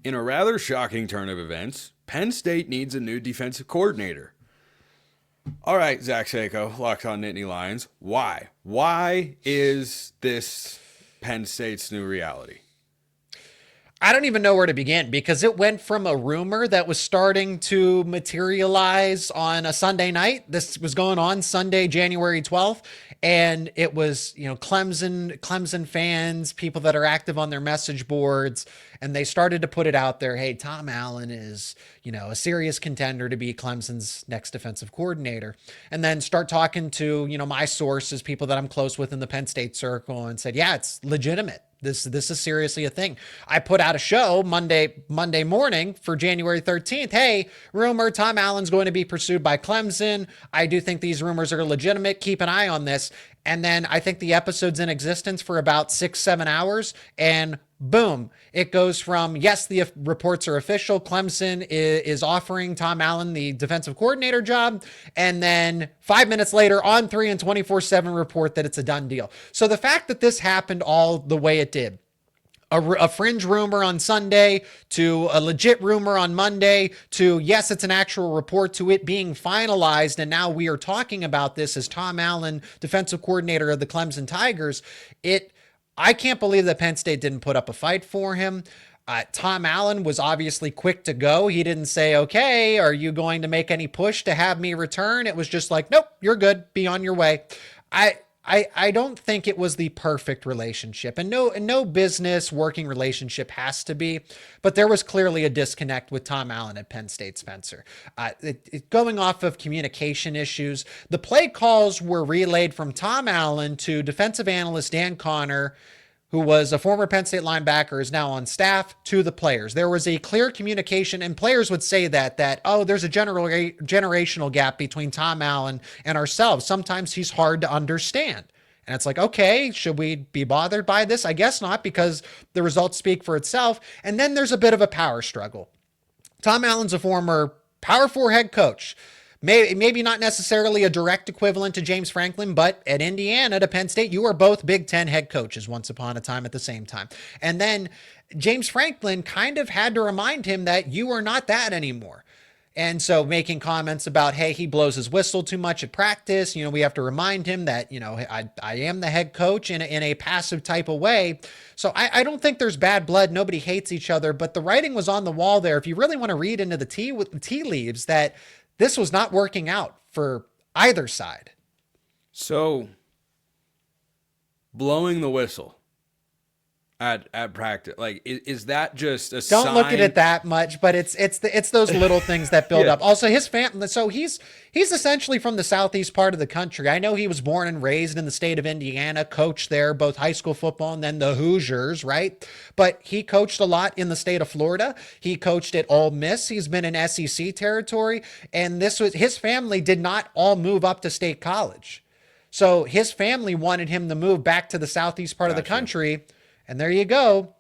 In a rather shocking turn of events, Penn State needs a new defensive coordinator. All right, Zach Seyko, locked on Nittany Lions. Why? Why is this Penn State's new reality? I don't even know where to begin because it went from a rumor that was starting to materialize on a Sunday night. This was going on Sunday, January 12th. And it was, Clemson fans, people that are active on their message boards, and they started to put it out there. Hey, Tom Allen is, a serious contender to be Clemson's next defensive coordinator. And then start talking to, my sources, people that I'm close with in the Penn State circle, and said, yeah, it's legitimate. This is seriously a thing. I put out a show Monday morning for January 13th. Hey, rumor Tom Allen's going to be pursued by Clemson. I do think these rumors are legitimate. Keep an eye on this. And then I think the episode's in existence for about 6-7 hours, and boom, it goes from, yes, the reports are official. Clemson is offering Tom Allen the defensive coordinator job. And then 5 minutes later, On 3 and 24/7 report that it's a done deal. So the fact that this happened all the way it did, a fringe rumor on Sunday to a legit rumor on Monday to, yes, it's an actual report, to it being finalized. And now we are talking about this as Tom Allen, defensive coordinator of the Clemson Tigers. I can't believe that Penn State didn't put up a fight for him. Tom Allen was obviously quick to go. He didn't say, okay, are you going to make any push to have me return? It was just like, nope, you're good. Be on your way. I don't think it was the perfect relationship, and no business working relationship has to be, but there was clearly a disconnect with Tom Allen at Penn State, Spencer. Going off of communication issues, the play calls were relayed from Tom Allen to defensive analyst Dan Connor, who was a former Penn State linebacker, is now on staff, to the players. There was a clear communication, and players would say that there's a generational gap between Tom Allen and ourselves. Sometimes he's hard to understand. And it's like, okay, should we be bothered by this? I guess not, because the results speak for itself. And then there's a bit of a power struggle. Tom Allen's a former Power 4 head coach. Maybe not necessarily a direct equivalent to James Franklin, but at Indiana, to Penn State, you were both Big Ten head coaches once upon a time at the same time. And then James Franklin kind of had to remind him that you are not that anymore. And so making comments about, hey, he blows his whistle too much at practice. We have to remind him that, I am the head coach in a passive type of way. So I don't think there's bad blood. Nobody hates each other, but the writing was on the wall there. If you really want to read into the tea leaves, that this was not working out for either side. So, blowing the whistle at practice, like, is that just a sign? Don't look at it that much, but it's those little things that build up. Also, his family, so he's essentially from the southeast part of the country. I know he was born and raised in the state of Indiana, coached there, both high school football and then the Hoosiers, right? But he coached a lot in the state of Florida. He coached at Ole Miss. He's been in SEC territory, and his family did not all move up to State College. So his family wanted him to move back to the southeast part of the country. And there you go.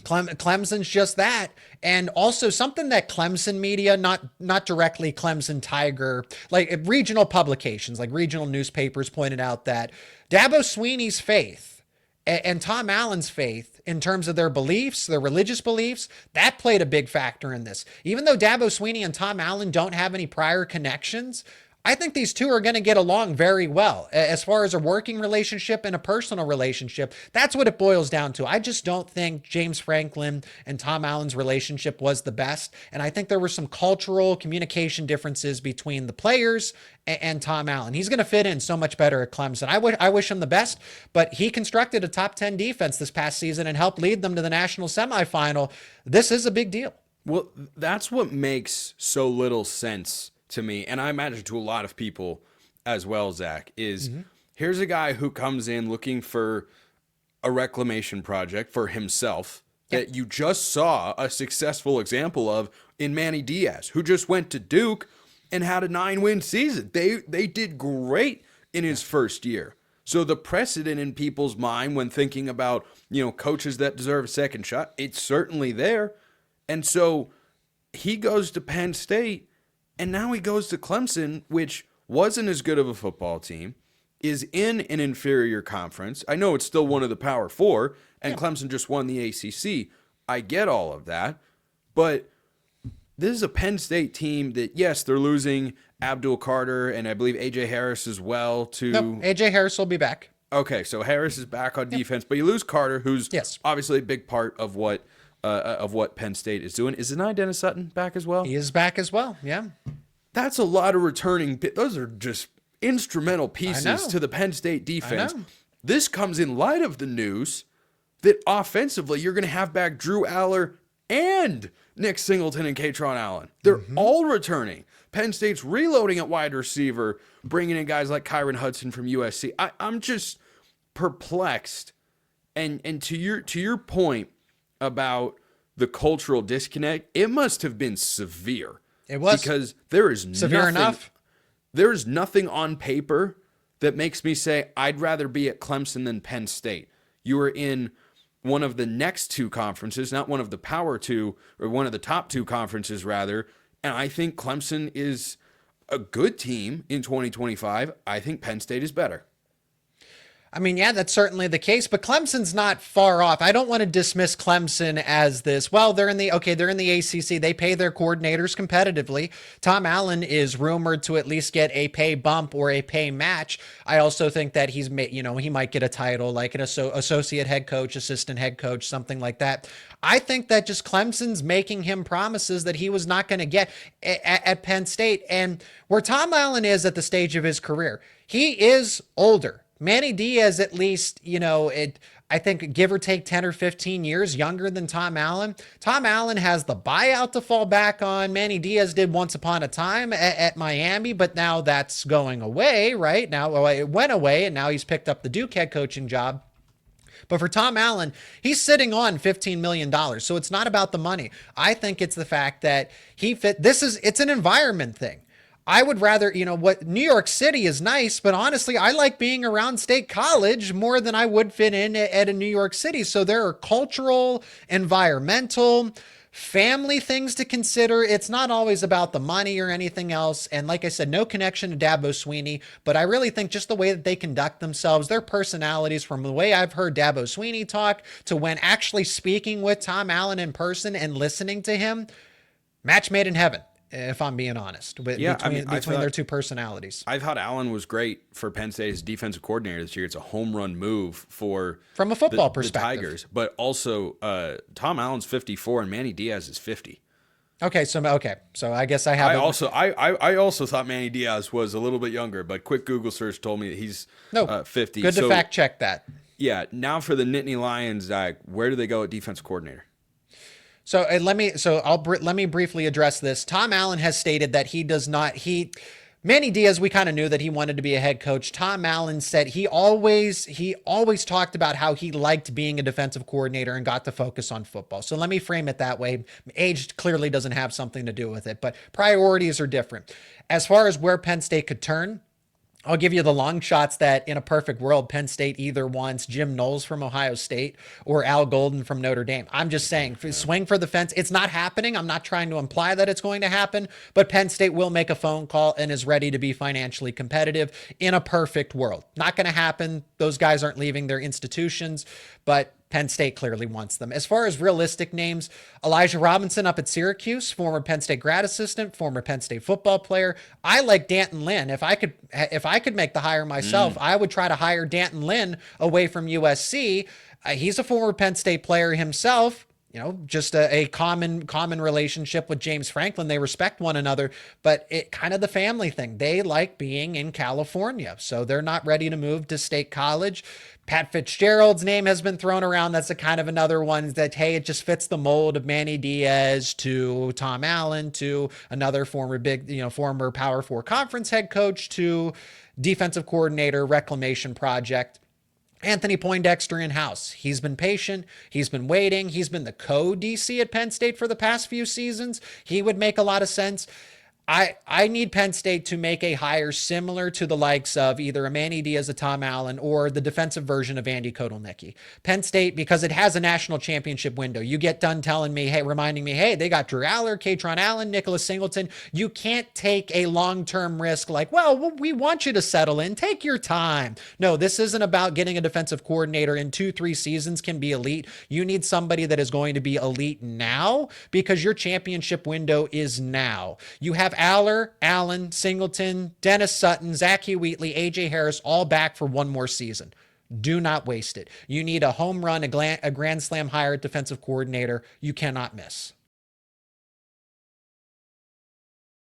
Clemson's just that. And also something that Clemson media, not directly Clemson Tiger, like regional publications, like regional newspapers, pointed out that Dabo Swinney's faith and Tom Allen's faith in terms of their beliefs, their religious beliefs, that played a big factor in this. Even though Dabo Swinney and Tom Allen don't have any prior connections, I think these two are going to get along very well as far as a working relationship and a personal relationship. That's what it boils down to. I just don't think James Franklin and Tom Allen's relationship was the best. And I think there were some cultural communication differences between the players and Tom Allen. He's going to fit in so much better at Clemson. I wish him the best, but he constructed a top 10 defense this past season and helped lead them to the national semifinal. This is a big deal. Well, that's what makes so little sense to me, and I imagine to a lot of people as well, Zach, is here's a guy who comes in looking for a reclamation project for himself that you just saw a successful example of in Manny Diaz, who just went to Duke and had a 9-win season. They did great in his first year. So the precedent in people's mind when thinking about, coaches that deserve a second shot, it's certainly there. And so he goes to Penn State, and now he goes to Clemson, which wasn't as good of a football team, is in an inferior conference. I know it's still one of the Power Four, and Clemson just won the ACC. I get all of that. But this is a Penn State team that, yes, they're losing Abdul Carter and I believe A.J. Harris as well to... No, A.J. Harris will be back. Okay, so Harris is back on defense, but you lose Carter, who's obviously a big part of what Penn State is doing. Is Dennis Dennis Sutton back as well? He is back as well, yeah. That's a lot of returning. Those are just instrumental pieces to the Penn State defense. This comes in light of the news that offensively you're going to have back Drew Aller and Nick Singleton and Katron Allen. They're all returning. Penn State's reloading at wide receiver, bringing in guys like Kyron Hudson from USC. I'm just perplexed. And to your point about the cultural disconnect, it must have been severe. It was. Because there is severe enough. There is nothing on paper that makes me say I'd rather be at Clemson than Penn State. You are in one of the next two conferences, not one of the power two, or one of the top two conferences rather. And I think Clemson is a good team in 2025. I think Penn State is better. I mean, yeah, that's certainly the case, but Clemson's not far off. I don't want to dismiss Clemson as this. Well, they're in the ACC. They pay their coordinators competitively. Tom Allen is rumored to at least get a pay bump or a pay match. I also think that he might get a title like an associate head coach, assistant head coach, something like that. I think that just Clemson's making him promises that he was not going to get at Penn State. And where Tom Allen is at the stage of his career, he is older. Manny Diaz, at least, I think give or take 10 or 15 years younger than Tom Allen. Tom Allen has the buyout to fall back on. Manny Diaz did once upon a time at Miami, but now that's going away, right? Now it went away, and now he's picked up the Duke head coaching job. But for Tom Allen, he's sitting on $15 million. So it's not about the money. I think it's the fact that it's an environment thing. I would rather, what New York City is nice, but honestly, I like being around State College more than I would fit in at a New York City. So there are cultural, environmental, family things to consider. It's not always about the money or anything else. And like I said, no connection to Dabo Swinney, but I really think just the way that they conduct themselves, their personalities, from the way I've heard Dabo Swinney talk to when actually speaking with Tom Allen in person and listening to him, match made in heaven. If I'm being honest, between their two personalities. I thought Allen was great for Penn State as defensive coordinator this year. It's a home run move from a football perspective. The Tigers, but also Tom Allen's 54 and Manny Diaz is 50. So I guess I have. I also thought Manny Diaz was a little bit younger, but quick Google search told me that he's 50. Good to fact check that. Yeah. Now for the Nittany Lions, where do they go at defensive coordinator? So let me briefly address this. Tom Allen has stated that Manny Diaz, we kind of knew that he wanted to be a head coach. Tom Allen said he always talked about how he liked being a defensive coordinator and got to focus on football. So let me frame it that way. Age clearly doesn't have something to do with it, but priorities are different. As far as where Penn State could turn, I'll give you the long shots that in a perfect world, Penn State either wants Jim Knowles from Ohio State or Al Golden from Notre Dame. I'm just saying, swing for the fence. It's not happening. I'm not trying to imply that it's going to happen, but Penn State will make a phone call and is ready to be financially competitive in a perfect world. Not going to happen. Those guys aren't leaving their institutions, but Penn State clearly wants them. As far as realistic names, Elijah Robinson up at Syracuse, former Penn State grad assistant, former Penn State football player. I like Danton Lynn. If I could make the hire myself, I would try to hire Danton Lynn away from USC. He's a former Penn State player himself. Just a common relationship with James Franklin. They respect one another, but it kind of the family thing. They like being in California, so they're not ready to move to State College. Pat Fitzgerald's name has been thrown around. That's a kind of another one that, hey, it just fits the mold of Manny Diaz to Tom Allen to another former Power 4 conference head coach to defensive coordinator, reclamation project. Anthony Poindexter in-house. He's been patient. He's been waiting. He's been the co-DC at Penn State for the past few seasons. He would make a lot of sense. I need Penn State to make a hire similar to the likes of either a Manny Diaz, a Tom Allen, or the defensive version of Andy Kotelnicki. Penn State, because it has a national championship window. You get done telling me, hey, reminding me, hey, they got Drew Aller, Katron Allen, Nicholas Singleton. You can't take a long-term risk like, well, we want you to settle in. Take your time. No, this isn't about getting a defensive coordinator in 2-3 seasons can be elite. You need somebody that is going to be elite now because your championship window is now. You have Aller, Allen, Singleton, Dennis Sutton, Zachy Wheatley, AJ Harris, all back for one more season. Do not waste it. You need a home run, a grand slam hire at defensive coordinator. You cannot miss.